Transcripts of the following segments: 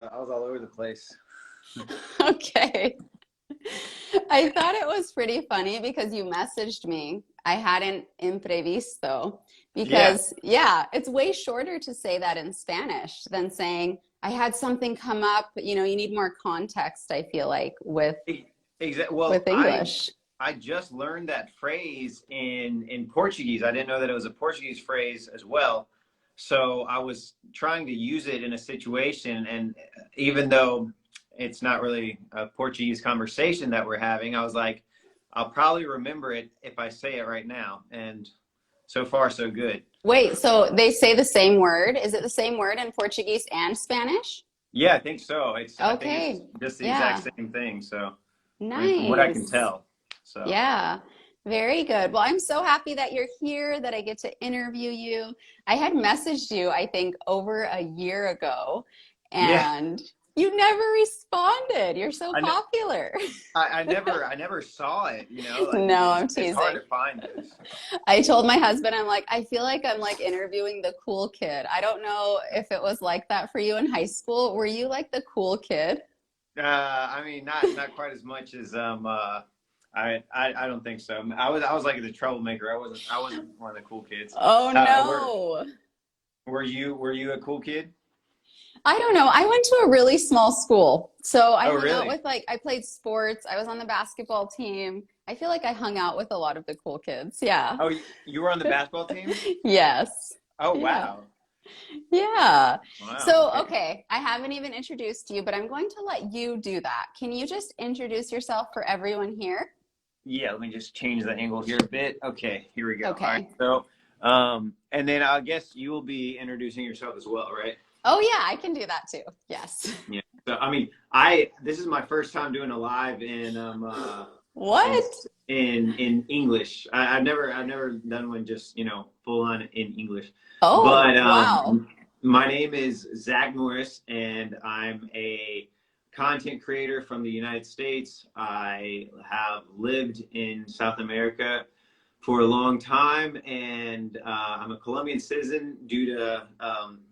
I was all over the place. Okay. I thought it was pretty funny because you messaged me. I had an imprevisto Yeah, because, yeah, it's way shorter to say that in Spanish than saying, I had something come up. You need more context, I feel like, with exactly. with Well, English. I just learned that phrase in Portuguese. I didn't know that it was a Portuguese phrase as well. So I was trying to use it in a situation, and even though it's not really a Portuguese conversation that we're having, I was like, I'll probably remember it if I say it right now. And so far, so good. Wait, so they say the same word? Is it the same word in Portuguese and Spanish? Yeah, I think so. I think it's Okay. just the exact Yeah. same thing. So, I mean, from what I can Nice. tell. So, Yeah, very good. Well, I'm so happy that you're here, that I get to interview you. I had messaged you, I think, over a year ago, yeah, and you never responded. You're so I know. popular. I never saw it, like No, I'm it's hard teasing. to find those. I told my husband, I'm like, I feel like I'm like interviewing the cool kid. I don't know if it was like that for you in high school. Were you like the cool kid? I mean, not quite as much as I don't think so. I was like the troublemaker. I wasn't one of the cool kids. Oh Uh, were no. were you a cool kid? I don't know. I went to a really small school. So I Oh, hung out really? with I played sports. I was on the basketball team. I feel like I hung out with a lot of the cool kids. Yeah. Oh, you were on the basketball team? Yes. Oh, Yeah. wow. Yeah. Wow. So, Okay. okay, I haven't even introduced you, but I'm going to let you do that. Can you just introduce yourself for everyone here? Yeah, let me just change the angle here a bit. Okay, here we go. All right. Okay. So, and then I guess you will be introducing yourself as well, right? Oh, yeah, I can do that too. Yes. Yeah. So, I mean, I this is my first time doing a live in What? in English. I've never done one just full on in English. Oh, But wow. my name is Zach Norris, and I'm a content creator from the United States. I have lived in South America for a long time, and I'm a Colombian citizen due to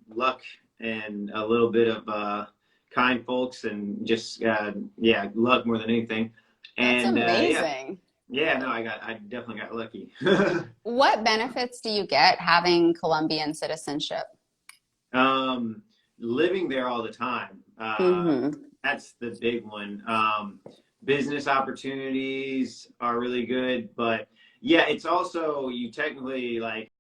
luck and a little bit of kind folks and just yeah, luck more than anything. That's And yeah, amazing. yeah, no, I definitely got lucky. What benefits do you get having Colombian citizenship? um, Living there all the time. Hmm. That's the big one. Business opportunities are really good, but yeah, it's also you technically like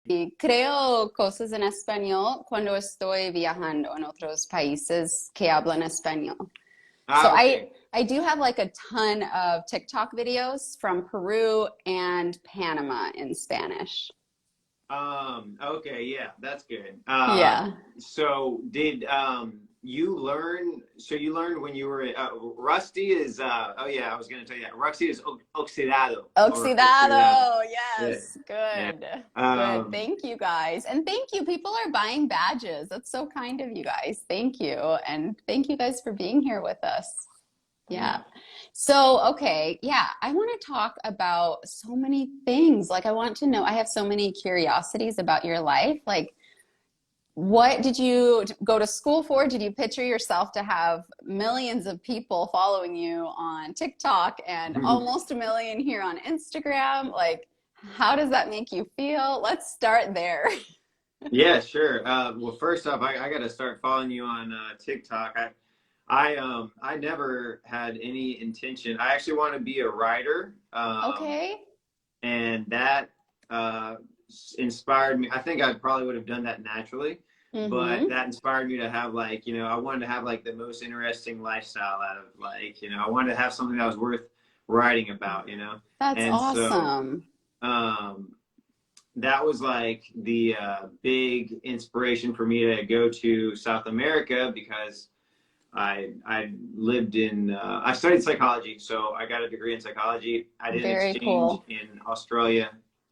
Y creo cosas en español cuando estoy viajando en otros países que hablan español. So Ah, okay. I do have like a ton of TikTok videos from Peru and Panama in Spanish. Okay, yeah, that's good. Yeah. So did you learn? So you learned when you were rusty is oh yeah, I was gonna tell you that rusty is oxidado or oxidado. Oxidado. Yeah, Yes. yeah. Good. Good. Um, Thank you guys. And thank you. People are buying badges. That's so kind of you guys. Thank you. And thank you guys for being here with us. yeah. Yeah. So, okay. Yeah. I want to talk about so many things. Like, I want to know, I have so many curiosities about your life. Like, what did you go to school for? Did you picture yourself to have millions of people following you on TikTok and almost a million here on Instagram? Like, how does that make you feel? Let's start there. Yeah, sure. Well, first off, I got to start following you on TikTok. I never had any intention. I actually want to be a writer, Okay. and that uh, inspired me. I think I probably would have done that naturally, but Mm-hmm. that inspired me to have like, I wanted to have like the most interesting lifestyle out of like, I wanted to have something that was worth writing about. That's And so awesome. um, that was like the big inspiration for me to go to South America because I lived in I studied psychology, so I got a degree in psychology. I did an Very exchange cool. in Australia,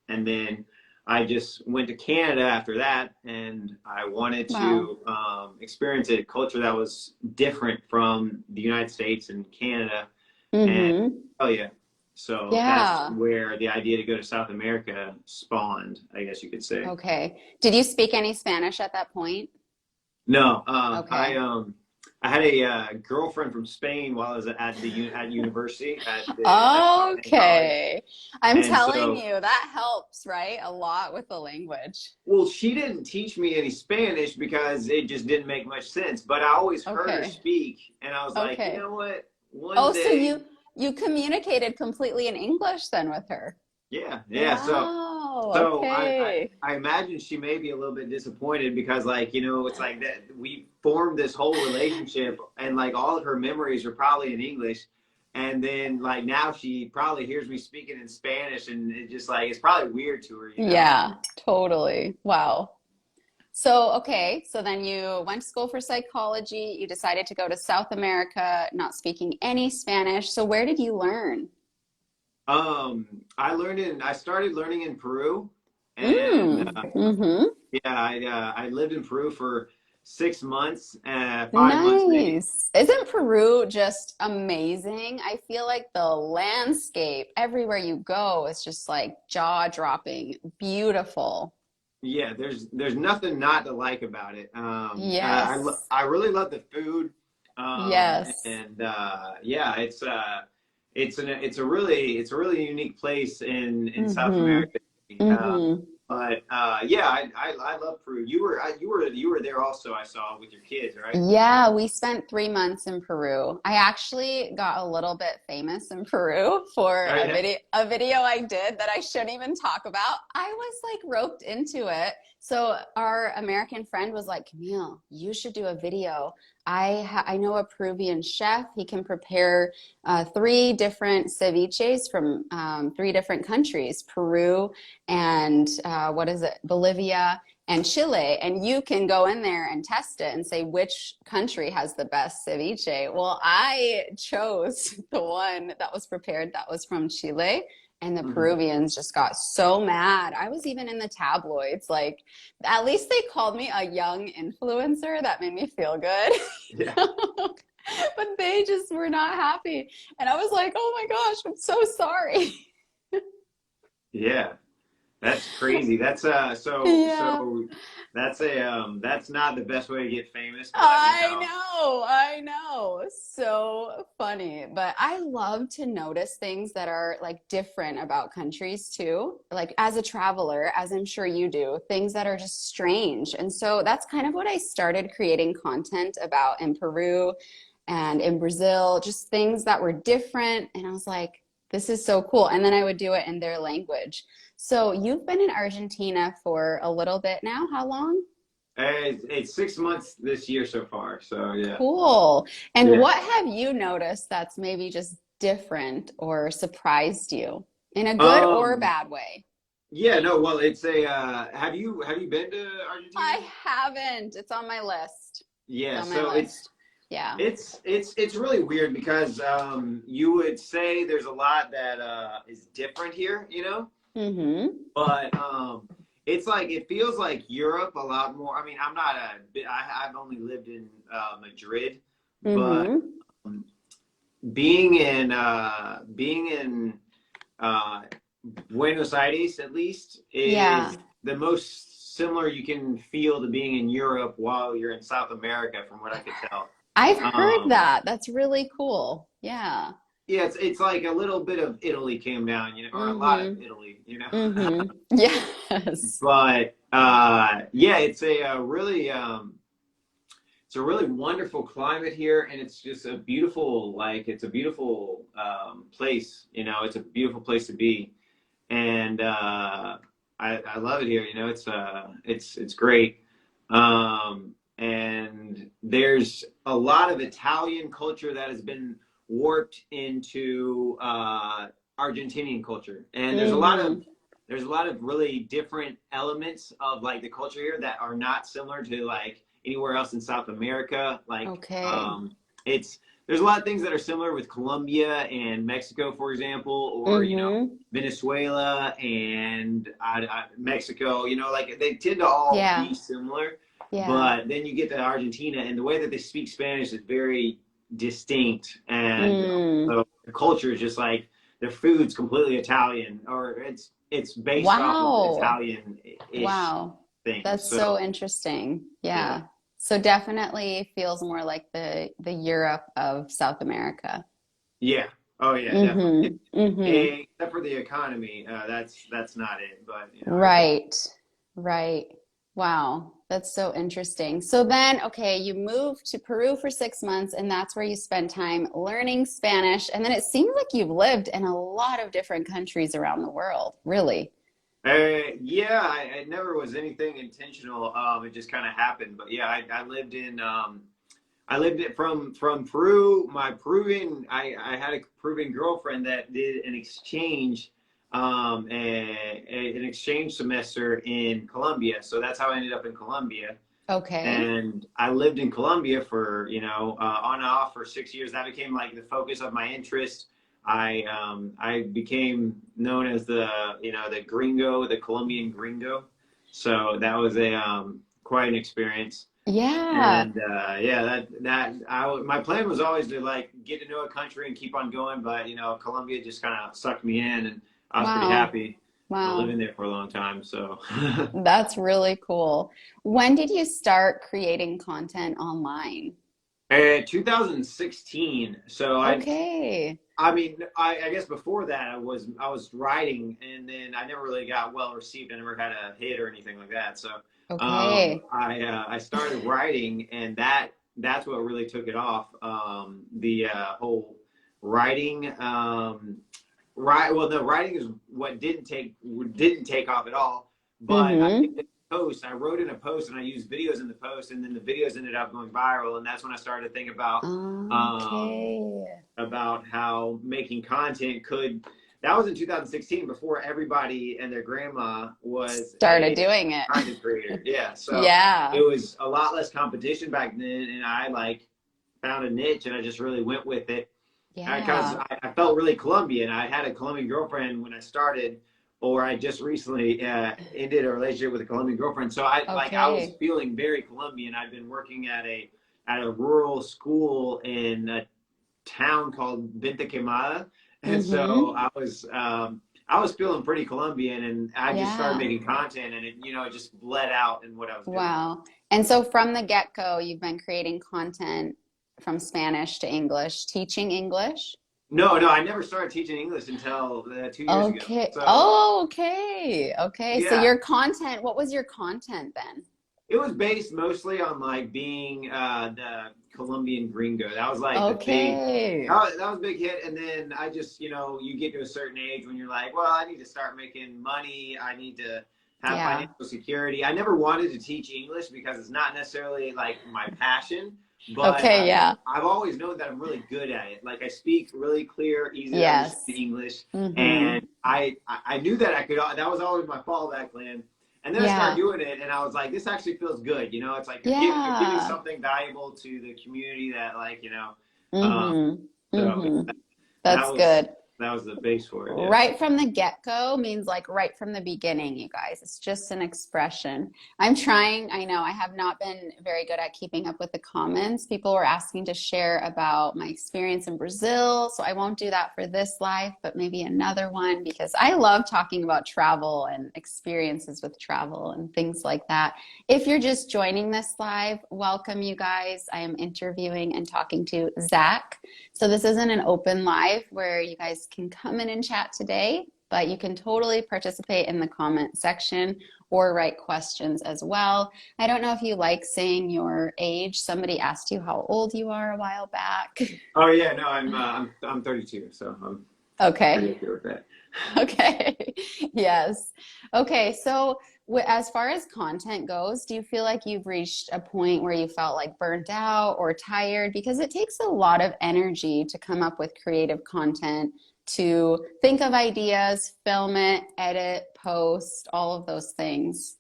and then I just went to Canada after that, and I wanted Wow. to experience a culture that was different from the United States and Canada and Mm-hmm. Australia. So that's Yeah. where the idea to go to South America spawned, I guess you could say. Okay. Did you speak any Spanish at that point? No, Okay. I had a girlfriend from Spain while I was at university in college, Okay. I'm and telling so you, that helps, right? A lot with the language. well, she didn't teach me any Spanish because it just didn't make much sense. But I always heard her Okay. speak, and I was like, you Okay. know what? One Oh, so day, you communicated completely in English then with her. yeah, yeah. So Wow. So Okay. I imagine she may be a little bit disappointed because like, it's like that we formed this whole relationship and like all of her memories are probably in English. And then like now she probably hears me speaking in Spanish and it just like it's probably weird to her. Yeah, totally. Wow. So, okay, so then you went to school for psychology. You decided to go to South America, not speaking any Spanish. So, where did you learn? I started learning in Peru and Mm, mm-hmm. yeah, I lived in Peru for 6 months, 5 months maybe. Nice. Isn't Peru just amazing? I feel like the landscape everywhere you go is just like jaw-dropping, beautiful. Yeah, there's nothing not to like about it. Yes. I really love the food, Yes. and yeah, it's a really unique place in South Mm-hmm. America. Uh, Mm-hmm. but yeah, I love Peru. You were there also. I saw with your kids, right? Yeah, we spent 3 months in Peru. I actually got a little bit famous in Peru for Oh yeah. a video I did that I shouldn't even talk about. I was like roped into it. So our American friend was like, Camille, you should do a video. I know a Peruvian chef. He can prepare three different ceviches from three different countries, Peru and what is it, Bolivia and Chile, and you can go in there and test it and say which country has the best ceviche. Well, I chose the one that was prepared that was from Chile, and the Mhm. Peruvians just got so mad. I was even in the tabloids. Like, at least they called me a young influencer. That made me feel good. Yeah. But they just were not happy. And I was like, oh my gosh, I'm so sorry. Yeah. That's crazy. That's so Yeah. that's not the best way to get famous, but I know. So funny. But I love to notice things that are like different about countries too. Like as a traveler, as I'm sure you do, things that are just strange. And so that's kind of what I started creating content about in Peru and in Brazil, just things that were different. And I was like, this is so cool. And then I would do it in their language. So you've been in Argentina for a little bit now. How long? It's 6 months this year so far. So yeah, Cool. And yeah. what have you noticed that's maybe just different or surprised you in a good or Um, bad way? yeah, no, well, it's a. Have you been to Argentina? I haven't. It's on my list. It's Yeah, on my so it's list. Yeah. it's really weird because you would say there's a lot that is different here, you know, Mm-hmm. but it's like it feels like Europe a lot more. I mean, I've only lived in Madrid, but Mm-hmm. um, being in uh, Buenos Aires at least Yeah. is the most similar you can feel to being in Europe while you're in South America, from what I could tell. I've heard Um, that. That's really cool. Yeah. yeah, it's like a little bit of Italy came down, or a lot of Mm-hmm. Italy, Mm-hmm. Yes. But yeah, it's a really wonderful climate here, and it's just a beautiful, it's a beautiful place. It's a beautiful place to be, and I love it here. It's great. And there's a lot of Italian culture that has been warped into Argentinian culture, and Mm-hmm. there's a lot of really different elements of like the culture here that are not similar to like anywhere else in South America. Okay. It's there's a lot of things that are similar with Colombia and Mexico, for example, or Mm-hmm. Venezuela and Mexico. Like they tend to all Yeah. be similar, Yeah. but then you get to Argentina, and the way that they speak Spanish is very distinct, and Mm. so the culture is just like their food's completely Italian, or it's based off of Wow. Italian-ish Wow. things. That's so So interesting. yeah, Yeah. So definitely feels more like the Europe of South America. yeah, oh yeah, definitely. Mm-hmm. Mm-hmm. Except for the economy, that's not it. But everything. Right. Right. Wow. That's so interesting. So then, okay, you moved to Peru for 6 months, and that's where you spent time learning Spanish. And then it seems like you've lived in a lot of different countries around the world, really. Yeah, I never was anything intentional. It just kind of happened. But yeah, I lived it from Peru. I had a Peruvian girlfriend that did an exchange, an exchange semester in Colombia. So that's how I ended up in Colombia. Okay. And I lived in Colombia for on and off for 6 years. That became like the focus of my interest. I became known as the gringo, the Colombian gringo. So that was a quite an experience. Yeah. And yeah, my plan was always to like get to know a country and keep on going, but Colombia just kind of sucked me in, and I was pretty Wow. happy living Wow. there for a long time. So That's really cool. When did you start creating content online? 2016. So Okay. I mean, I guess before that I was writing, and then I never really got well received. I never had a hit or anything like that. So Okay. I started writing, and that's what really took it off. The whole writing, right? Well, no, writing is what didn't take off at all. But I Mm-hmm. made a post. I wrote in a post, and I used videos in the post, and then the videos ended up going viral, and that's when I started to think um, Okay. about how making content could. That was in 2016, before everybody and their grandma was Started a doing it. content creator. Yeah, so it Yeah. was a lot less competition back then, and I like found a niche, and I just really went with it because Yeah. I felt really Colombian. I had a Colombian girlfriend when I started, or I just recently ended a relationship with a Colombian girlfriend. So I was Okay. feeling very Colombian. I'd been working at a rural school in a town called Venta Quemada, and so Mm-hmm. I was feeling pretty Colombian, and I just started Yeah. making content, and it just bled out in what I was doing. Wow. And so from the get-go, you've been creating content from Spanish to English, teaching English? No, no, I never started teaching English until 2 years ago. Okay. So Oh, okay. Okay. So yeah, your content, what was your content then? it was based mostly on like being the Colombian gringo. That was like the big, Okay. that was a big hit. And then I just, you know, you get to a certain age when you're like, well, I need to start making money. I need to have Yeah. financial security. I never wanted to teach English because it's not necessarily like my passion, but Okay, yeah. I've always known that I'm really good at it. Like I speak really clear, easy to Yes. understand English, Mm-hmm. and I knew that I could. That was always my fallback plan. And then I Yeah. started doing it, and I was like, this actually feels good. You know, it's like you're giving Yeah. something valuable to the community that, like, you know. Mm-hmm. So Mm-hmm. that That's was good. that was the base for it. Yeah. Right from the get-go means like right from the beginning, you guys. It's just an expression. I'm trying, I know I have not been very good at keeping up with the comments. People were asking to share about my experience in Brazil, so I won't do that for this live, but maybe another one because I love talking about travel and experiences with travel and things like that. If you're just joining this live, welcome you guys. I am interviewing and talking to Zach. So this isn't an open live where you guys can come in and chat today, but you can totally participate in the comment section or write questions as well. I don't know if you like saying your age. Somebody asked you how old you are a while back. Oh yeah, no, I'm 32, so I'm Okay. pretty okay with that. Okay. Yes. Okay. So as far as content goes, do you feel like you've reached a point where you felt like burnt out or tired? Because it takes a lot of energy to come up with creative content, to think of ideas, film it, edit, post, all of those things.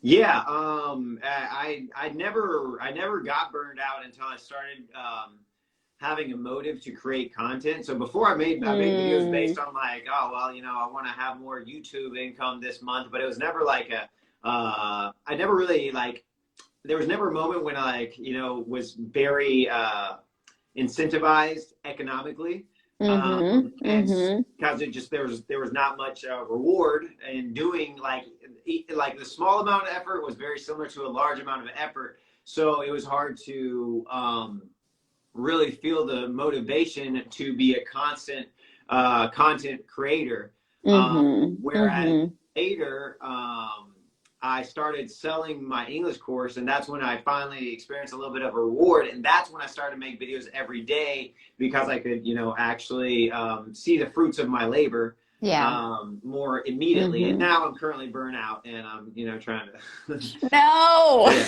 Yeah, I never got burned out until I started having a motive to create content. So before I made videos based on like, oh well, you know, I want to have more YouTube income this month, but it was never like I never really like, there was never a moment when I, like, you know, was very incentivized economically. And because it just there was not much reward in doing like the small amount of effort was very similar to a large amount of effort, so it was hard to really feel the motivation to be a constant content creator. Whereas later, I started selling my English course, and that's when I finally experienced a little bit of a reward. And that's when I started to make videos every day because I could, you know, actually see the fruits of my labor more immediately. And now I'm currently burnt out, and I'm, you know, trying to. No. Yeah.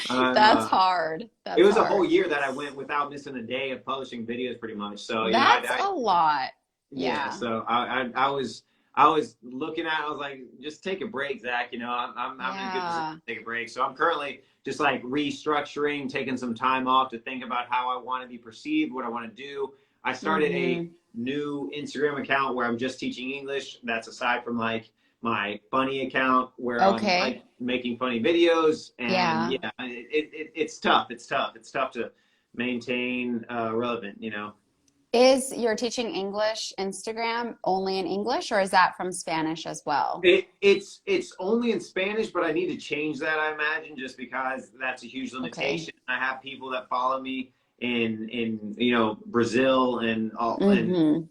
So, that's hard. It was a whole year that I went without missing a day of publishing videos, pretty much. So that's a lot. Yeah. So I was looking at it, I was like, just take a break, Zach. You know, I'm in a good position to take a break. So I'm currently just like restructuring, taking some time off to think about how I want to be perceived, what I want to do. I started a new Instagram account where I'm just teaching English. That's aside from like my funny account where I'm like making funny videos. And it's tough. It's tough to maintain relevant, you know. Is your teaching English Instagram only in English, or is that from Spanish as well? It's only in Spanish, but I need to change that, I imagine, just because that's a huge limitation. I have people that follow me in you know, Brazil and all and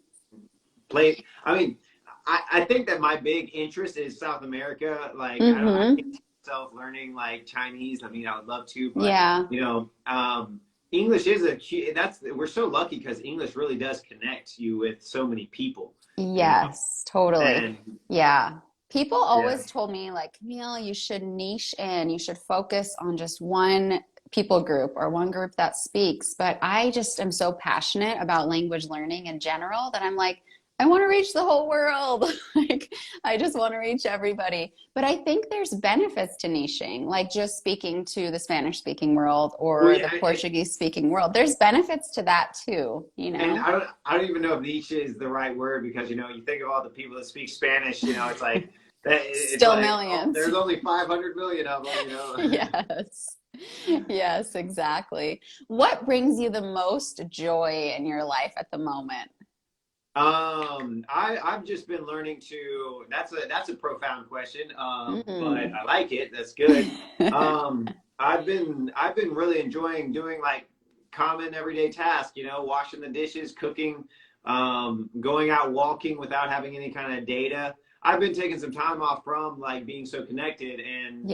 play. I mean, I think that my big interest is South America. Like I don't see myself learning like Chinese. I mean, I would love to, but you know, English is we're so lucky because English really does connect you with so many people. Yes, you know? totally. And, people always told me like, Camille, you should niche in, you should focus on just one people group or one group that speaks. But I just am so passionate about language learning in general that I'm like, I want to reach the whole world. Like, I just want to reach everybody. But I think there's benefits to niching, like just speaking to the Spanish speaking world or the Portuguese speaking world. There's benefits to that too, you know? And I don't even know if niche is the right word because, you know, you think of all the people that speak Spanish, you know, it's like, it's still like, millions. Oh, there's only 500 million of them, you know? Yes. Yes, exactly. What brings you the most joy in your life at the moment? I've just been learning to, that's a profound question. But I like it. That's good. I've been really enjoying doing like common everyday tasks, you know, washing the dishes, cooking, going out walking without having any kind of data. I've been taking some time off from like being so connected and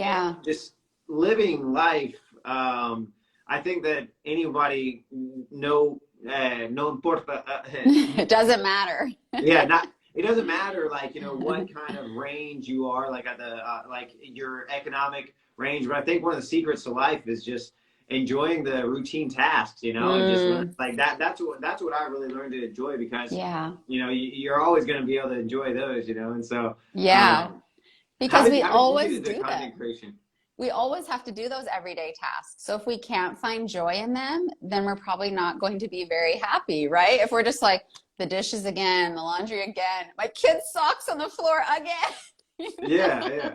just living life, I think that anybody no importa. It doesn't matter. Yeah, not it doesn't matter like what kind of range you are like at the like your economic range, but I think one of the secrets to life is just enjoying the routine tasks, and just like that. That's what I really learned to enjoy because Yeah. you're always going to be able to enjoy those, and so Yeah. Because we how did you get always into do them. content creation? We always have to do those everyday tasks. So if we can't find joy in them, then we're probably not going to be very happy, right? If we're just like the dishes again, the laundry again, my kid's socks on the floor again. Yeah.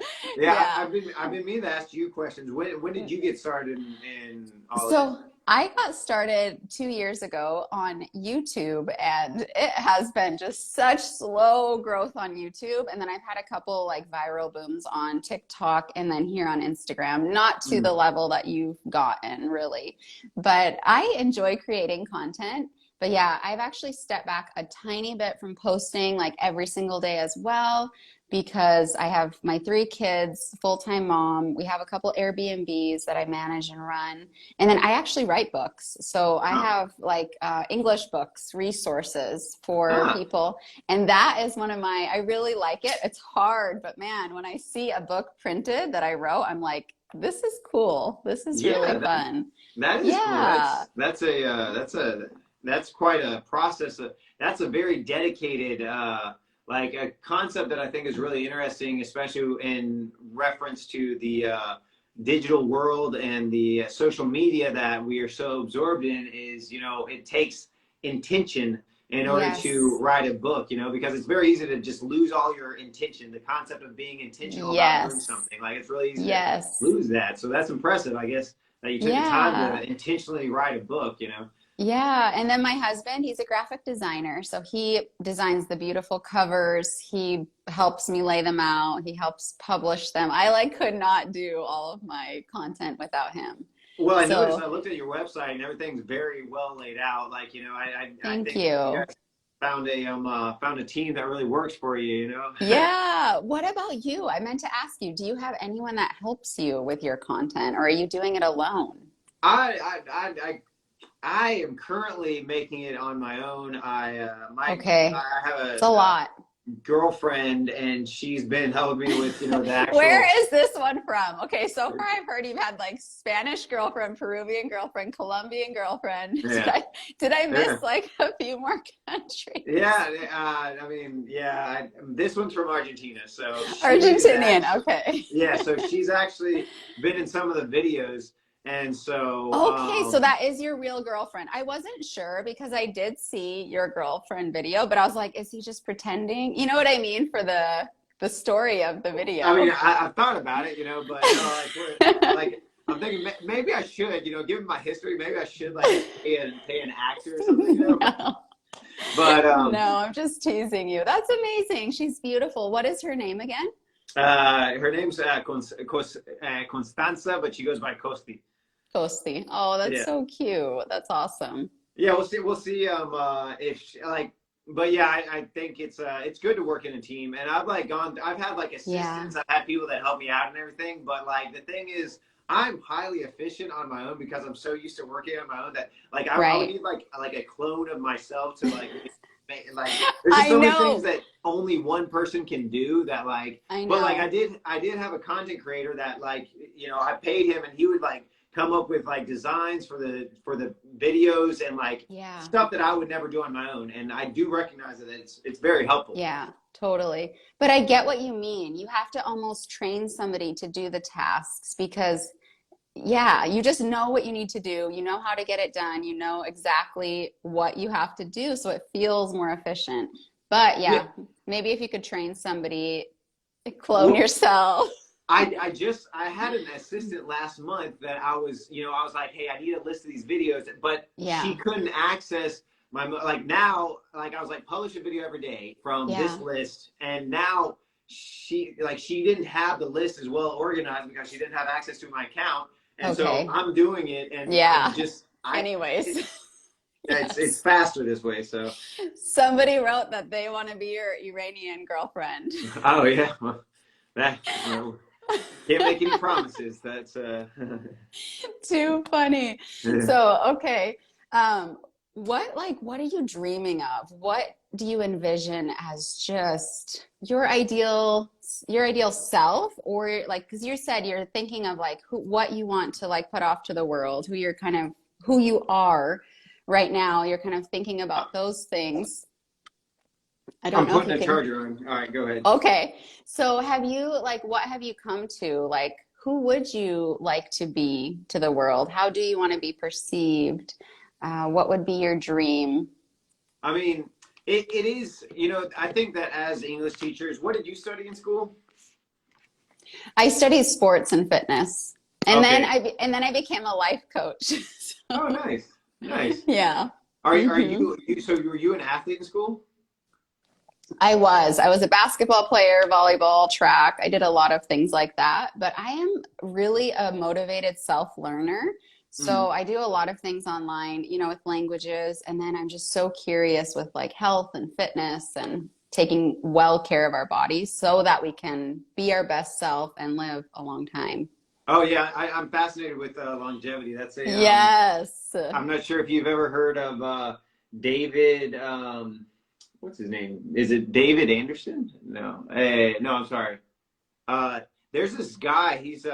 I've been meaning to ask you questions. When did you get started in all of So this? I got started 2 years ago on YouTube, and it has been just such slow growth on YouTube. And then I've had a couple like viral booms on TikTok and then here on Instagram, not to the level that you've gotten really, but I enjoy creating content. But yeah, I've actually stepped back a tiny bit from posting like every single day as well, because I have my 3 kids, full-time mom. We have a couple Airbnbs that I manage and run. And then I actually write books. So I have like English books, resources for people. And that is one of I really like it. It's hard, but man, when I see a book printed that I wrote, I'm like, this is cool. This is really fun. That is cool. That's quite a process. That's a very dedicated, like a concept that I think is really interesting, especially in reference to the digital world and the social media that we are so absorbed in is, it takes intention in order to write a book, because it's very easy to just lose all your intention, the concept of being intentional about doing something. Like it's really easy to lose that. So that's impressive, I guess, that you took the time to intentionally write a book, Yeah, and then my husband, he's a graphic designer, so he designs the beautiful covers. He helps me lay them out. He helps publish them. I like could not do all of my content without him. Well, I noticed, I looked at your website and everything's very well laid out. Like, I think you guys found a team that really works for you, Yeah. What about you? I meant to ask you, do you have anyone that helps you with your content, or are you doing it alone? I am currently making it on my own. I have it's a lot. Girlfriend, and she's been helping me with, the actual. Where is this one from? Okay, so far I've heard you've had like Spanish girlfriend, Peruvian girlfriend, Colombian girlfriend. Yeah. Did I miss like a few more countries? Yeah, this one's from Argentina, so Argentinian. Okay. Yeah, so she's actually been in some of the videos. And so so that is your real girlfriend. I wasn't sure because I did see your girlfriend video, but I was like, is he just pretending? You know what I mean? For the story of the video. I mean, I thought about it, but like I'm thinking maybe I should, given my history, maybe I should like pay an actor or something. No. But no, I'm just teasing you. That's amazing. She's beautiful. What is her name again? Her name's Constanza, but she goes by Costi. Costi. Oh, that's so cute. That's awesome. Yeah, we'll see. If she, like, but yeah, I think it's good to work in a team. And I've had like assistants. I've had people that help me out and everything. But like the thing is, I'm highly efficient on my own because I'm so used to working on my own that like I would need like a clone of myself to like. Like there's just so many things that only one person can do that like but like I did have a content creator that like I paid him and he would like come up with like designs for the videos and like stuff that I would never do on my own, and I do recognize that it's very helpful. Yeah, totally. But I get what you mean. You have to almost train somebody to do the tasks because you just know what you need to do. You know how to get it done. You know exactly what you have to do. So it feels more efficient. But maybe if you could train somebody, clone yourself. I had an assistant last month that I was like, hey, I need a list of these videos, but she couldn't access my, like now, like I was like, publish a video every day from this list. And now she didn't have the list as well organized because she didn't have access to my account. And so I'm doing it, and anyways, it's faster this way. So somebody wrote that they want to be your Iranian girlfriend. Oh yeah, Can't make any promises. That's Too funny. yeah. So, okay. Um, what are you dreaming of? What do you envision as just your ideal self? Or like, because you said you're thinking of like what you want to like put off to the world, who you're kind of who you are right now. You're kind of thinking about those things. I don't I'm know if putting you a can. charger on. All right, go ahead. Okay. So have you like what have you come to? Like who would you like to be to the world? How do you want to be perceived? What would be your dream? I mean, it is, I think that as English teachers, what did you study in school? I studied sports and fitness. Okay. And then I became a life coach. Oh, So, nice. Nice. yeah. Are hmm so were you an athlete in school? I was. I was a basketball player, volleyball, track. I did a lot of things like that, but I am really a motivated self-learner. So Mhm. I do a lot of things online, with languages, and then I'm just so curious with like health and fitness and taking well care of our bodies so that we can be our best self and live a long time. Oh yeah, I'm fascinated with longevity. That's a Yes. I'm not sure if you've ever heard of David. What's his name? Is it David Anderson? No, no, I'm sorry. Uh, there's this guy. He's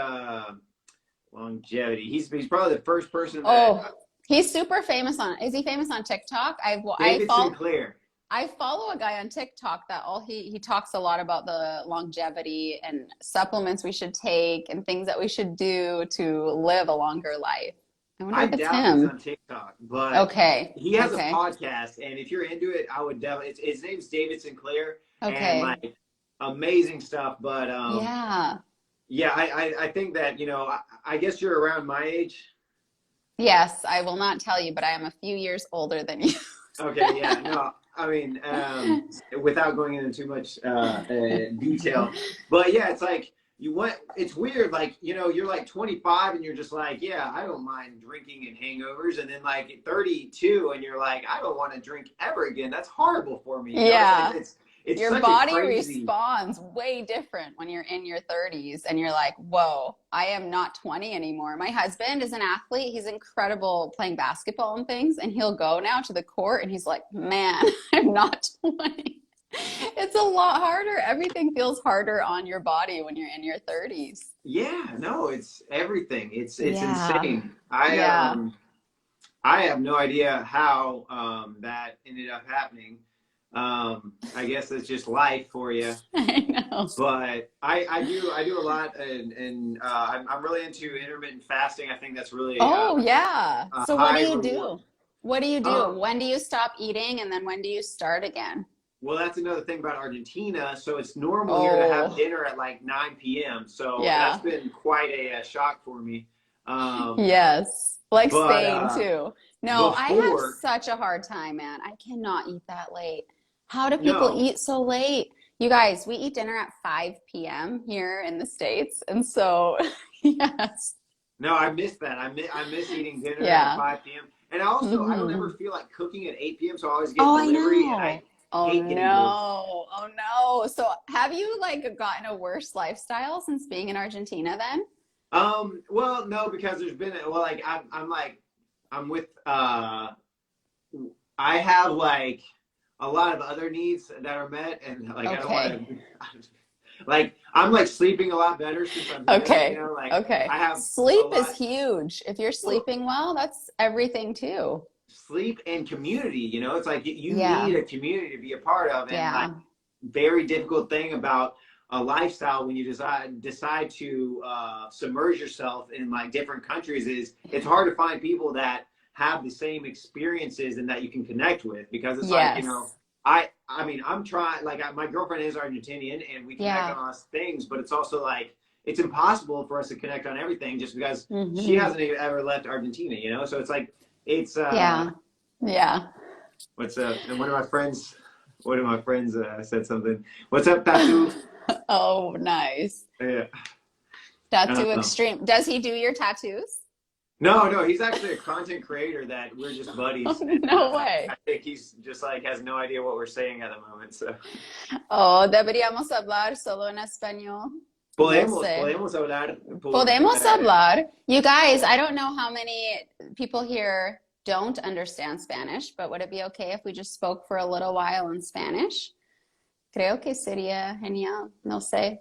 longevity. He's probably the first person that Oh, he's super famous is he famous on TikTok? David Sinclair. I follow a guy on TikTok that he talks a lot about the longevity and supplements we should take and things that we should do to live a longer life. I wonder I if it's doubt he's him. on TikTok, but Okay. he has a Okay. podcast, and if you're into it, I would definitely. His name's David Sinclair, and Okay. like amazing stuff. But Yeah. yeah, I think that I guess you're around my age. Yes, I will not tell you, but I am a few years older than you. Okay, yeah, no, I mean, without going into too much detail, but yeah, it's like it's weird, like, you're like 25 and you're just like, yeah, I don't mind drinking and hangovers, and then like at 32 and you're like, I don't want to drink ever again. That's horrible for me, Yeah. it's Your such a body crazy. responds way different when you're in your 30s and you're like, whoa, I am not 20 anymore. My husband is an athlete. He's incredible playing basketball and things. And he'll go now to the court and he's like, man, I'm not 20. It's a lot harder. Everything feels harder on your body when you're in your 30s. Yeah, no, it's everything. It's Yeah. insane. Yeah. I have no idea how that ended up happening. I guess it's just life for you. I know. But I do a lot, and I'm really into intermittent fasting. I think that's really Oh, yeah. a So what do high you reward. do? What do you do? Um, When do you stop eating and then when do you start again? well, that's another thing about Argentina. So it's normal here to have Oh, dinner at like 9 p.m. So that's yeah. been quite a shock for me. Um, Yes. Like but Spain too. No, I have before, such a hard time, man. I cannot eat that late. How do people no. eat so late? You guys, we eat dinner at 5 p.m. here in the States. And so, yes. No, I miss that. I miss eating dinner at Yeah. 5 p.m. And also, I don't ever hmm feel like cooking at 8 p.m. So I always get Oh, I delivery, and I know. Oh hate getting delivery. no. Oh no. So have you like gotten a worse lifestyle since being in Argentina then? Well, no, because there's been like I'm like I'm with I have like a lot of other needs that are met, and like I don't Okay. want to like I'm like sleeping a lot better since I'm here. Okay. Like Okay. I have a Sleep is lot. huge. If you're Well, sleeping well, that's everything too. sleep and community, it's like you need Yeah. a community to be a part of, and like Yeah. very difficult thing about a lifestyle when you decide to submerge yourself in like different countries is it's hard to find people that have the same experiences and that you can connect with, because it's like Yes. I mean I'm trying, like my girlfriend is Argentinian and we connect Yeah. on lots of things, but it's also like it's impossible for us to connect on everything just because she hmm hasn't even ever left Argentina, so it's like it's Yeah. Yeah. what's up? And one of my friends said something. What's up, Tatu? Oh, nice. Yeah. Tattoo Um, extreme. Does he do your tattoos? no, no, he's actually a content creator that we're just buddies, and No I way. think he's just like has no idea what we're saying at the moment. So Oh, deberíamos hablar solo en español. No Podemos, sé. podemos hablar por... Podemos hablar. You guys, I don't know how many people here don't understand Spanish, but would it be okay if we just spoke for a little while in Spanish? Creo que sería genial, no sé.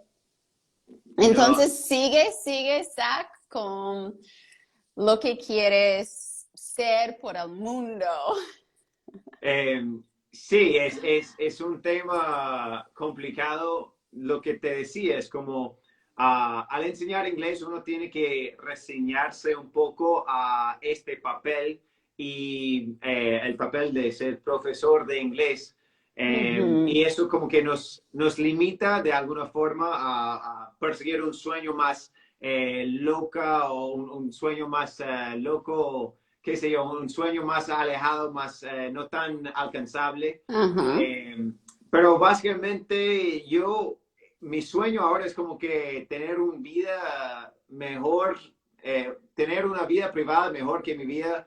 no, Entonces, sigue, Zach, con lo que quieres ser por el mundo. eh, sí, es un tema complicado. Lo que te decía es como al enseñar inglés uno tiene que reseñarse un poco a este papel y el papel de ser profesor de inglés. Y Ujú. eso como que nos limita de alguna forma a perseguir un sueño más loca o un sueño más loco, qué sé yo, un sueño más alejado, más no tan alcanzable. Ajá. Eh, pero básicamente mi sueño ahora es como que tener una vida mejor, tener una vida privada mejor que mi vida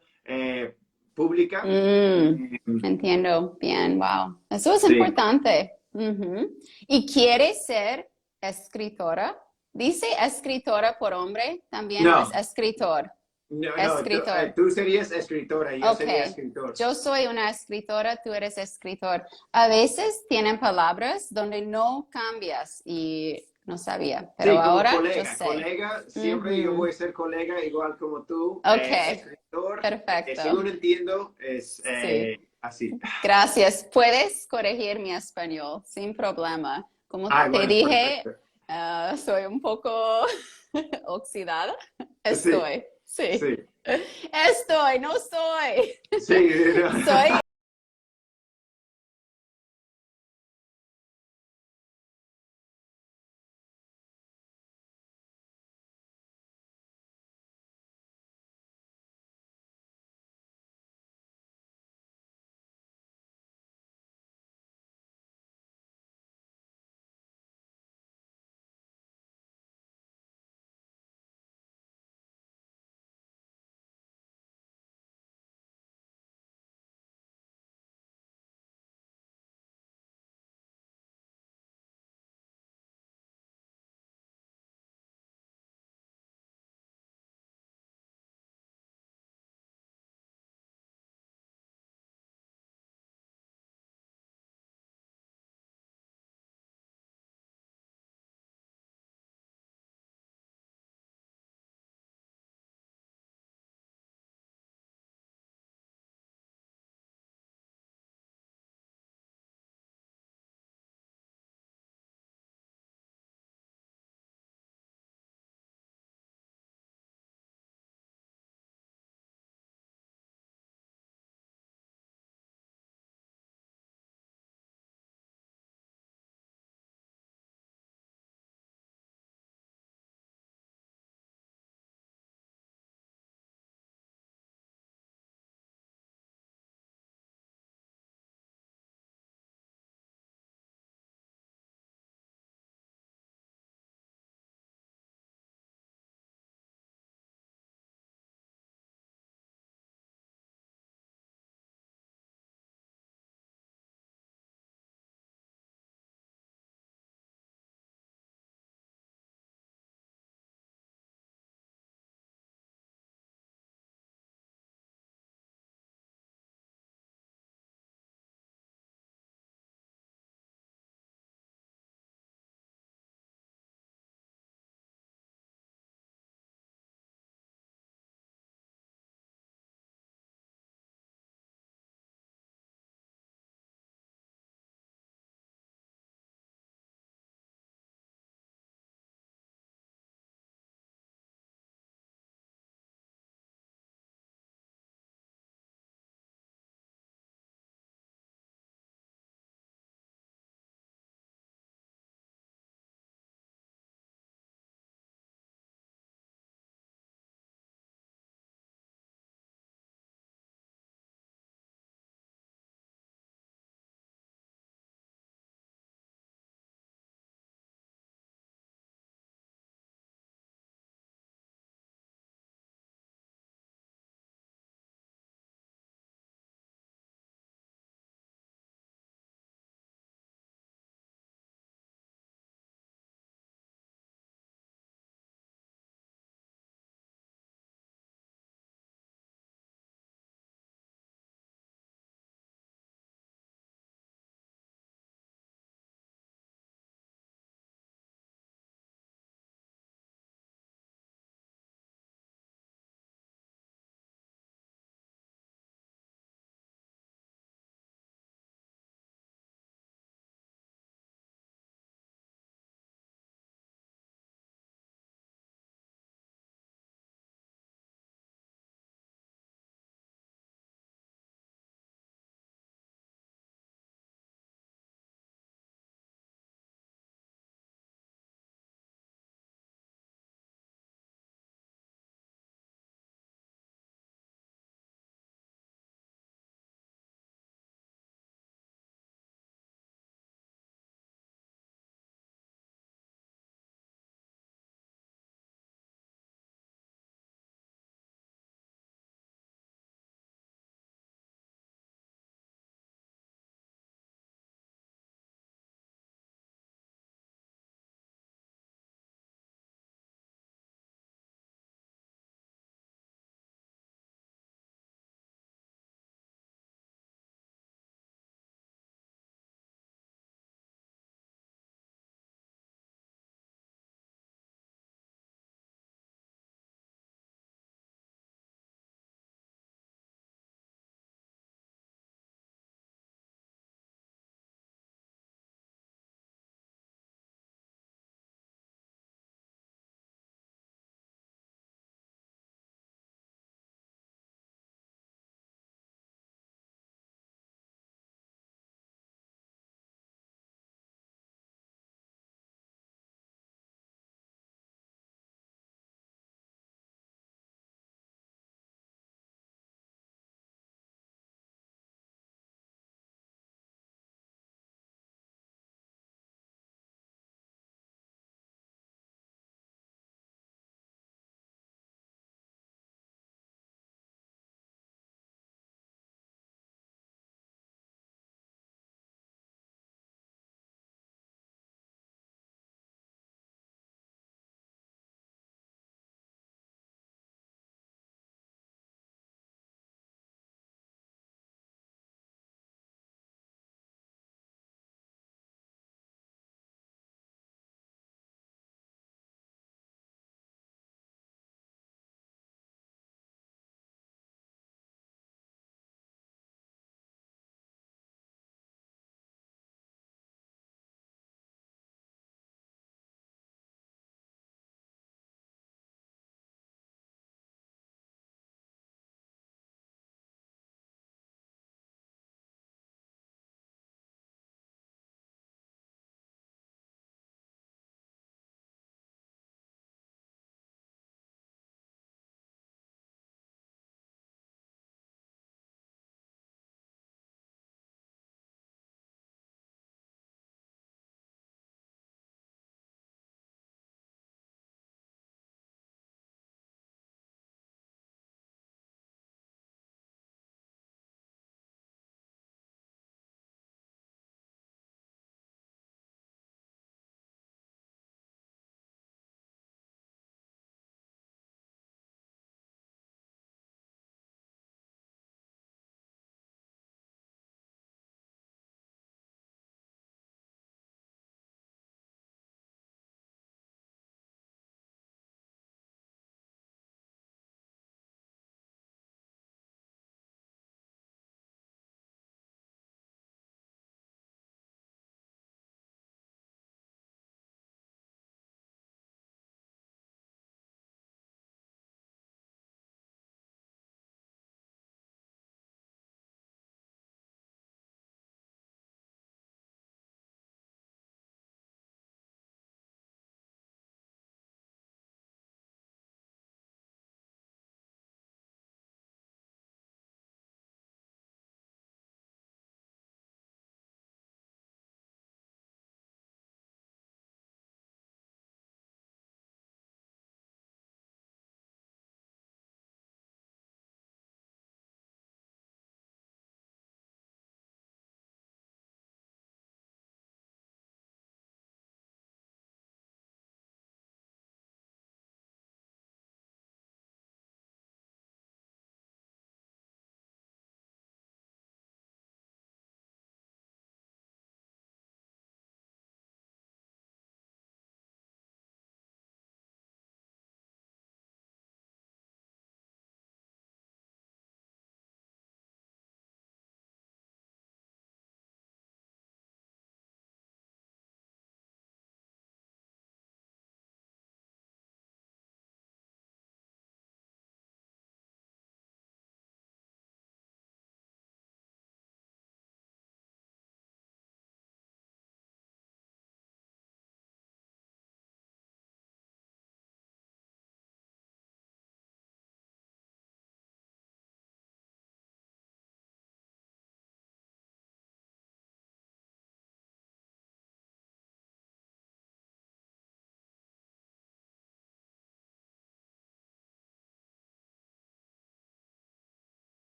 pública. Mm, entiendo bien, wow. Eso es Sí. importante. Ujú. ¿Y quieres ser escritora? ¿Dice escritora por hombre también o es No, escritor? no, Escritor. tú serías escritora, yo Ok. sería escritor. Yo soy una escritora, tú eres escritor. A veces tienen palabras donde no cambias y no sabía, pero Sí, como ahora yo colega, sé. siempre yo voy Ujú. a ser colega igual como tú, Ok, escritor, perfecto. según entiendo, es Sí. así. Gracias. Puedes corregir mi español sin problema. Como Ay, te bueno, dije, perfecto. soy un poco oxidada. Sí, Estoy, sí. sí, Estoy, no soy. sí. Soy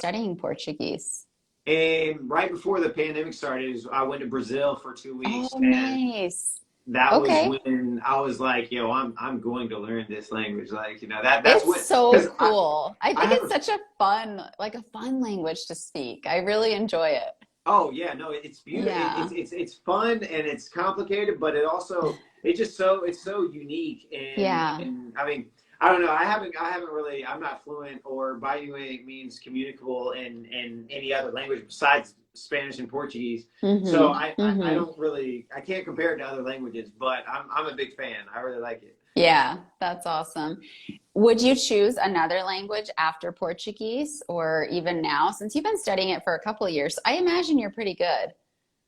studying Portuguese? And right before the pandemic started, I went to Brazil for 2 weeks, Oh, and nice. that was Okay. when I was like, yo, I'm going to learn this language. Like, that's It's when, so because cool. I I think have it's a, such a fun, like a fun language to speak. I really enjoy it. oh yeah, no, it's beautiful. Yeah. It's fun and it's complicated, but it's so unique. And Yeah. I mean, I don't know. I haven't really. I'm not fluent or by any way means communicable in any other language besides Spanish and Portuguese. So Mm-hmm. I Mm-hmm. don't really. I can't compare it to other languages, but I'm a big fan. I really like it. Yeah, that's awesome. Would you choose another language after Portuguese or even now, since you've been studying it for a couple of years? I imagine you're pretty good.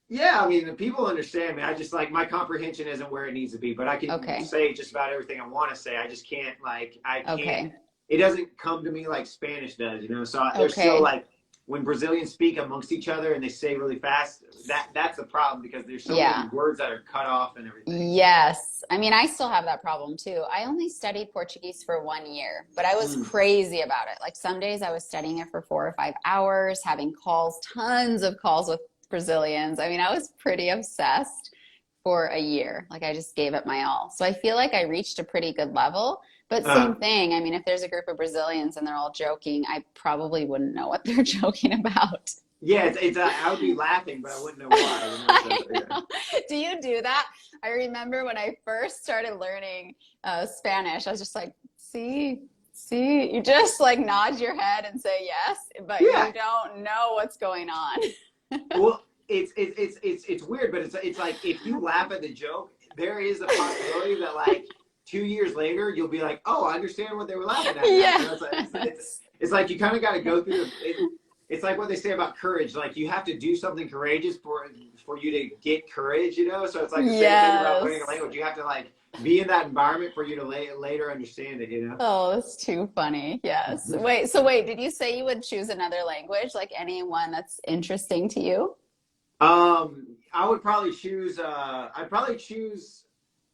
Yeah, I mean, people understand me. I just like my comprehension isn't where it needs to be, but I can Okay. say just about everything I want to say. I just can't I can't. Okay. It doesn't come to me like Spanish does. So there's still Okay. like when Brazilians speak amongst each other and they say really fast. That's a problem because there's so many Yeah. words that are cut off and everything. Yes. I mean, I still have that problem too. I only studied Portuguese for 1 year, but I was Mm. crazy about it. Like some days I was studying it for 4 or 5 hours, having calls, tons of calls with Brazilians. I mean, I was pretty obsessed for a year. Like I just gave it my all. So I feel like I reached a pretty good level. But Uh, same thing. I mean, if there's a group of Brazilians and they're all joking, I probably wouldn't know what they're joking about. yeah, I would be laughing, but I wouldn't know why. So I yeah. know. Do you do that? I remember when I first started learning Spanish, I was just like, see, you just like nod your head and say yes, but Yeah. you don't know what's going on. Well, it's weird, but it's like if you laugh at the joke, there is a possibility that like 2 years later you'll be like, oh, I understand what they were laughing at now. Yes. It's like you kind of got to go through it's like what they say about courage. Like you have to do something courageous for you to get courage. So it's like the same thing about learning a Yes. language. You have to like be in that environment for you to later understand it. Oh, that's too funny. Yes. Wait, did you say you would choose another language, like anyone that's interesting to you? I would probably choose. I'd probably choose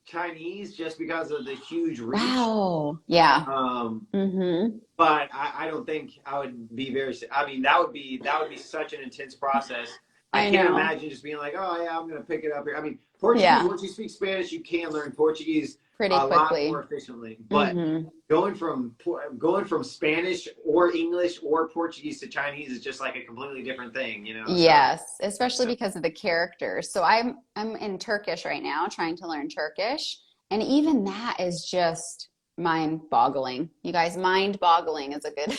Chinese just because of the huge reach. Wow. Yeah. Mm-hmm. But I don't think I would be very. I mean, that would be such an intense process. I I can't know. imagine just being like, oh yeah, I'm gonna pick it up here. I mean, Portuguese. Yeah. Once you speak Spanish, you can learn Portuguese Pretty a lot more quickly. efficiently. But Mm-hmm. going from Spanish or English or Portuguese to Chinese is just like a completely different thing. So Yes, especially because of the characters. So I'm in Turkish right now, trying to learn Turkish, and even that is just mind-boggling. You guys, mind-boggling is a good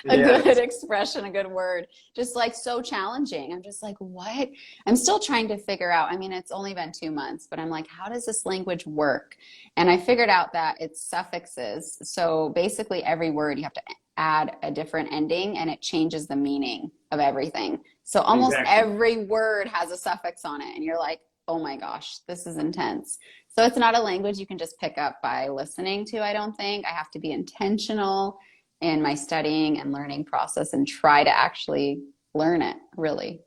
a yeah, good expression, a good word. Just like so challenging. I'm just like, what? I'm still trying to figure out. I mean, it's only been 2 months, but I'm like, how does this language work? And I figured out that it's suffixes. So basically every word you have to add a different ending and it changes the meaning of everything. So almost exactly. every word has a suffix on it. And you're like, oh my gosh, this is intense. So it's not a language you can just pick up by listening to, I don't think. I have to be intentional in my studying and learning process and try to actually learn it, really.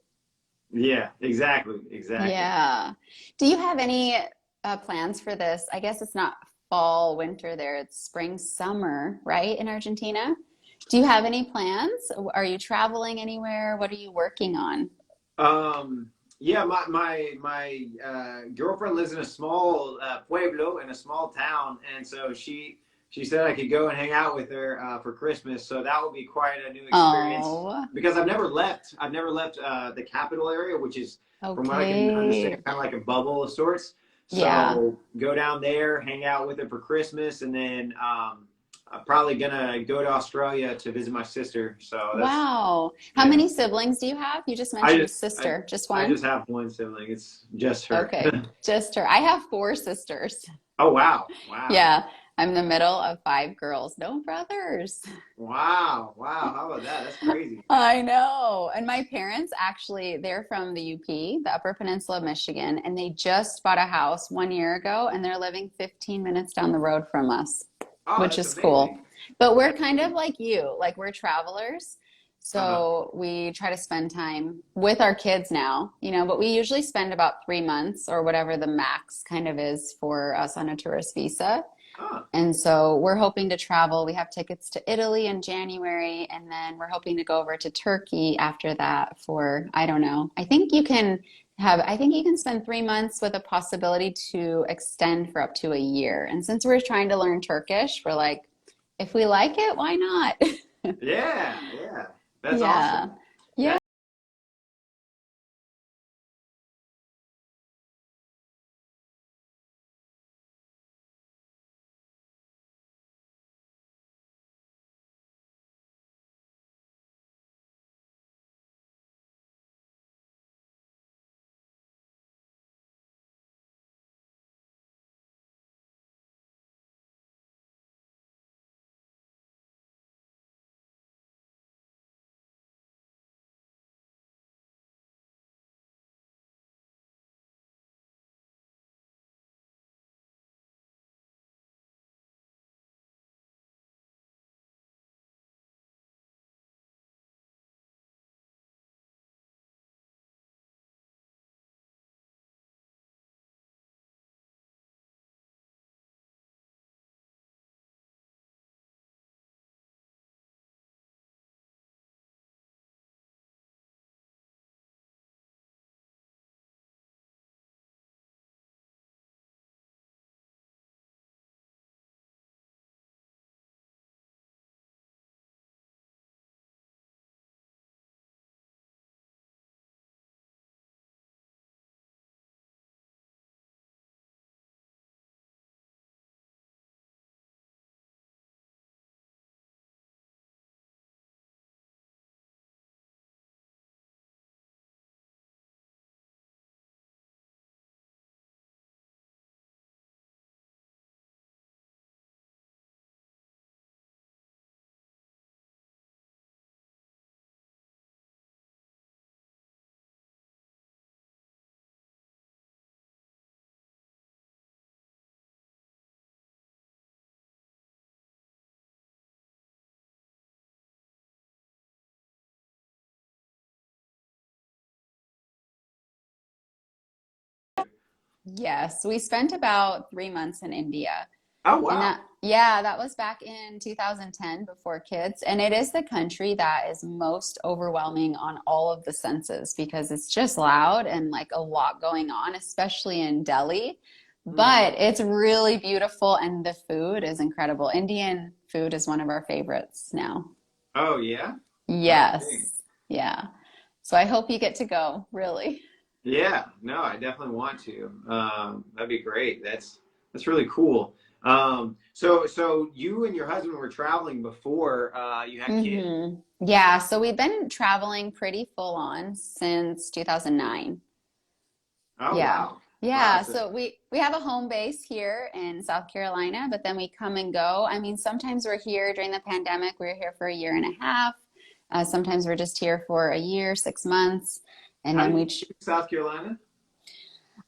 Yeah, exactly. Yeah. Do you have any plans for this? I guess it's not fall, winter there. It's spring, summer, right, in Argentina? Do you have any plans? Are you traveling anywhere? What are you working on? Yeah, my girlfriend lives in a small pueblo in a small town, and so she said I could go and hang out with her for Christmas. So that will be quite a new experience Oh, because I've never left. I've never left the capital area, which is, from what I can understand, okay. kind of like a bubble of sorts. Yeah. So go down there, hang out with her for Christmas, and then I'm probably gonna go to Australia to visit my sister. So that's Wow. How yeah. many siblings do you have? You just I mentioned a just I sister. Just I one? just have one sibling. It's just her. Okay. Just her. I have four sisters. Oh wow, Yeah. I'm the middle of five girls. No brothers. wow! How about that? That's crazy. I know. And my parents actually, they're from the UP, the Upper Peninsula of Michigan, and they just bought a house 1 year ago and they're living 15 minutes down the road from us, Oh, which that's is cool. amazing. But we're That's kind of amazing. like you, like we're travelers. Uh-huh. So we try to spend time with our kids now, but we usually spend about 3 months or whatever the max kind of is for us on a tourist visa. Oh, And so we're hoping to travel. We have tickets to Italy in January, and then we're hoping to go over to Turkey after that for, I don't know. I think you can spend 3 months with a possibility to extend for up to a year. And since we're trying to learn Turkish, we're like, if we like it, why not? yeah, yeah. That's Yeah. awesome. Yeah. That Yes. We spent about 3 months in India. oh And wow. that was back in 2010 before kids. And it is the country that is most overwhelming on all of the senses because it's just loud and like a lot going on, especially in Delhi. Hmm. But it's really beautiful and the food is incredible. Indian food is one of our favorites now. Oh yeah. Okay. Yes. Yeah. So I hope you get to go, really. Yeah. No, I definitely want to. That'd be great. That's really cool. So you and your husband were traveling before you had kids. Yeah, so we've been traveling pretty full on since 2009. Oh Yeah. wow. Wow. Yeah, So so we have a home base here in South Carolina, but then we come and go. I mean, sometimes we're here during the pandemic. We were here for a year and a half. Sometimes we're just here for a year, 6 months, and how then did you choose South Carolina?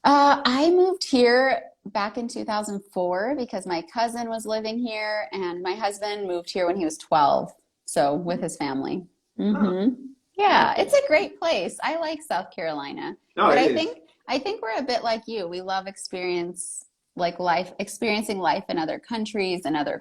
I moved here back in 2004 because my cousin was living here, and my husband moved here when he was 12, so with his family. Oh, hmm Yeah, it's okay. a great place. I like South Carolina, No, but it is. I think we're a bit like you. We love experiencing life in other countries and other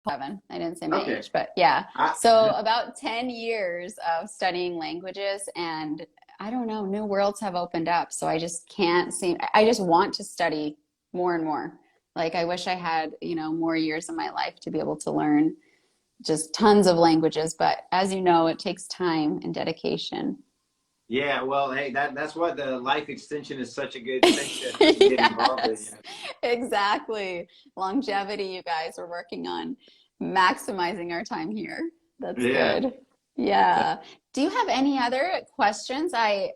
7. I didn't say my Okay. age, but yeah. I, So about 10 years of studying languages, and I don't know, new worlds have opened up. So I just can't seem, I just want to study more and more. Like I wish I had, more years of my life to be able to learn just tons of languages. But as you know, it takes time and dedication. yeah, well, hey, that's what the life extension is such a good thing to get involved in. Yes, exactly. Longevity, you guys are working on maximizing our time here. That's Yeah. good. Yeah. Do you have any other questions? I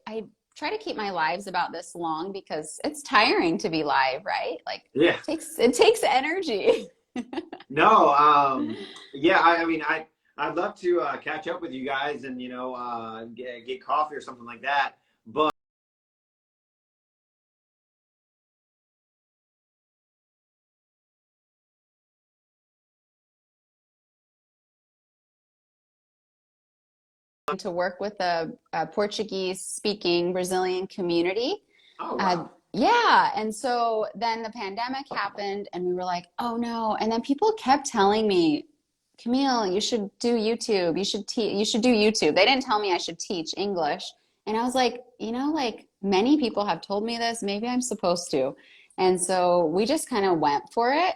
try to keep my lives about this long because it's tiring to be live, right? Like Yeah. it takes energy. No, yeah, I mean, I'd love to catch up with you guys and get coffee or something like that. But To work with a Portuguese speaking Brazilian community. oh Uh, wow, yeah. And so then the pandemic happened and we were like, oh no. And then people kept telling me, Camille, you should do YouTube. You should do YouTube. They didn't tell me I should teach English. And I was like, like many people have told me this, maybe I'm supposed to. And so we just kind of went for it.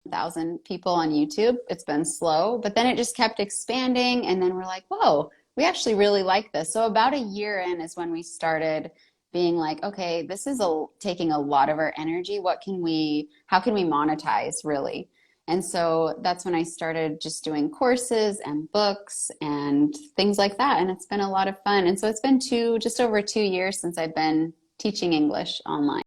1,000 people on YouTube. It's been slow, but then it just kept expanding. And then we're like, whoa, we actually really like this. So about a year in is when we started being like, okay, this is taking a lot of our energy. How can we monetize really? And so that's when I started just doing courses and books and things like that. And it's been a lot of fun. And so it's been just over 2 years since I've been teaching English online.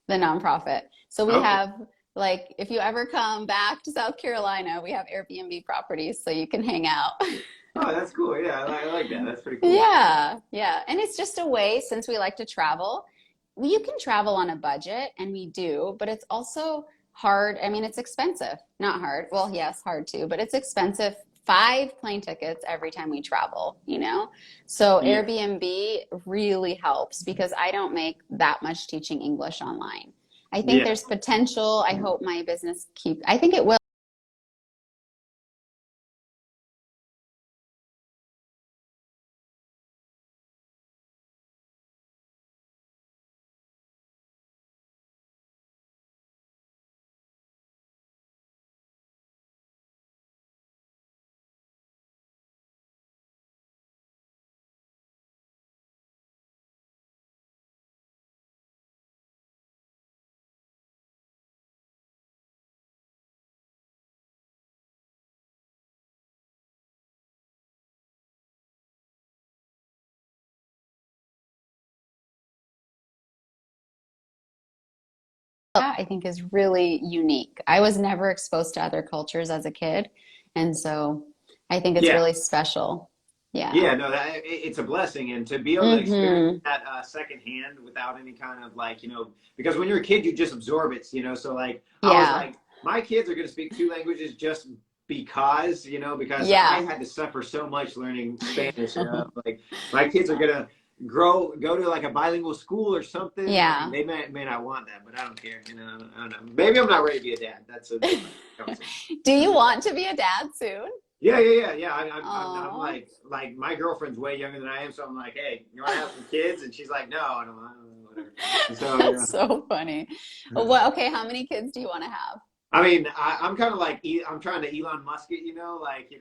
The nonprofit. So we okay, have like if you ever come back to South Carolina, we have Airbnb properties so you can hang out. oh that's cool. Yeah, I like that. That's pretty cool. Yeah, yeah. And it's just a way, since we like to travel, you can travel on a budget, and we do, but it's also hard. I mean, it's expensive. Not hard. Well, yes, hard too, but it's expensive. 5 plane tickets every time we travel. So Yeah, Airbnb really helps because I don't make that much teaching English online. I think yeah. there's potential. I hope my business I think it will. That I think is really unique. I was never exposed to other cultures as a kid, and so I think it's Yeah, really special. Yeah. yeah, no, it's a blessing, and to be able to experience Hmm. that secondhand without any kind of like, because when you're a kid, you just absorb it, So like, I was Yeah. like, my kids are going to speak 2 languages just because I Yeah. had to suffer so much learning Spanish. Like my kids are gonna go to like a bilingual school or something. I mean, Yeah. they may not want that, but I don't care. I don't know. Maybe I'm not ready to be a dad. That's a different conversation. Do you want to be a dad soon? Yeah, yeah, yeah, yeah. I'm Oh. like my girlfriend's way younger than I am, so I'm like, hey, you want to have some kids? And she's like, no, I don't know, whatever. And so That's so funny. Well, okay, how many kids do you want to have? I mean, I'm kind of like I'm trying to Elon Musk it, like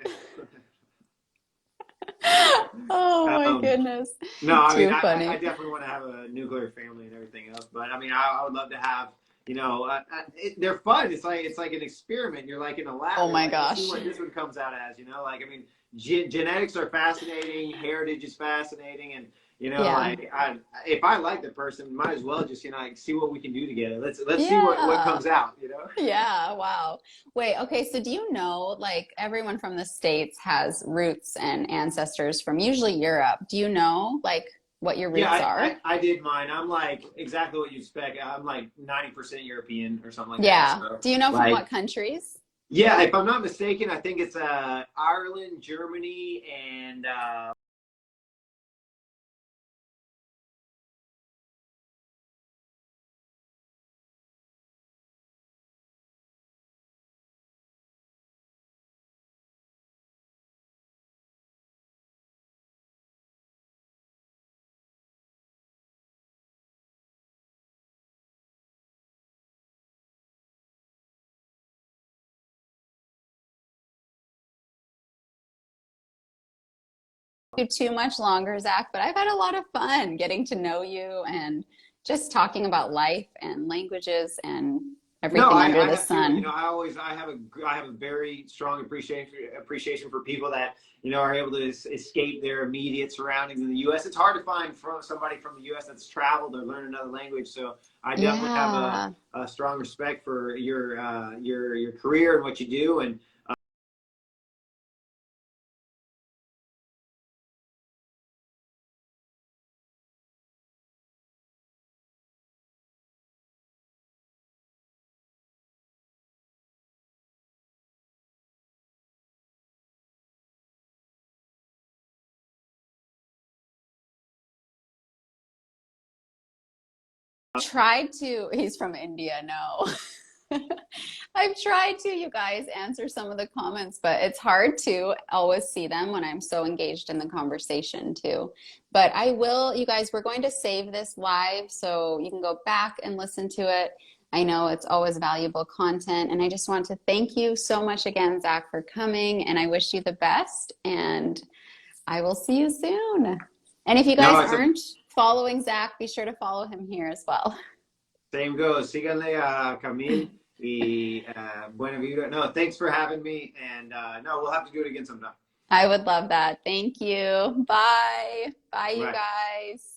Oh my um, goodness. no, I mean, Too I funny. definitely want to have a nuclear family and everything else, but I mean, I would love to have you know, they're fun. It's like an experiment. You're like in a lab. Oh You're my like, let's see gosh. what this one comes out as. You know, like I mean, genetics are fascinating. Heritage is fascinating, and you know, Yeah. like if I like the person, might as well just, you know, like see what we can do together. Let's see what Yeah. comes out. You know. Yeah, wow. Wait, okay, so do you know, like everyone from the States has roots and ancestors from usually Europe. Do you know like what your Yeah, roots are? I did mine. I'm like exactly what you expect. I'm like 90% European or something like that. Yeah. So Do you know from like, what countries? yeah, if I'm not mistaken, I think it's Ireland, Germany, and You too much longer, Zach, but I've had a lot of fun getting to know you and just talking about life and languages and no, everything under I the have too. You sun. know, I have a very strong appreciation for people that, you know, are able to escape their immediate surroundings in the U.S. It's hard to find somebody from the U.S. that's traveled or learned another language. So I definitely have Yeah. a strong respect for your career and what you do. And Tried to, he's from India, no. I've tried to, you guys, answer some of the comments, but it's hard to always see them when I'm so engaged in the conversation too. But I will, you guys, we're going to save this live so you can go back and listen to it. I know it's always valuable content. And I just want to thank you so much again, Zach, for coming. And I wish you the best. And I will see you soon. And if you no, guys it's a aren't following Zach, be sure to follow him here as well. same goes. Síganle a Camille y buena vibra. No, thanks for having me. And no, we'll have to do it again sometime. I would love that. Thank you. Bye. Bye, you Bye. guys.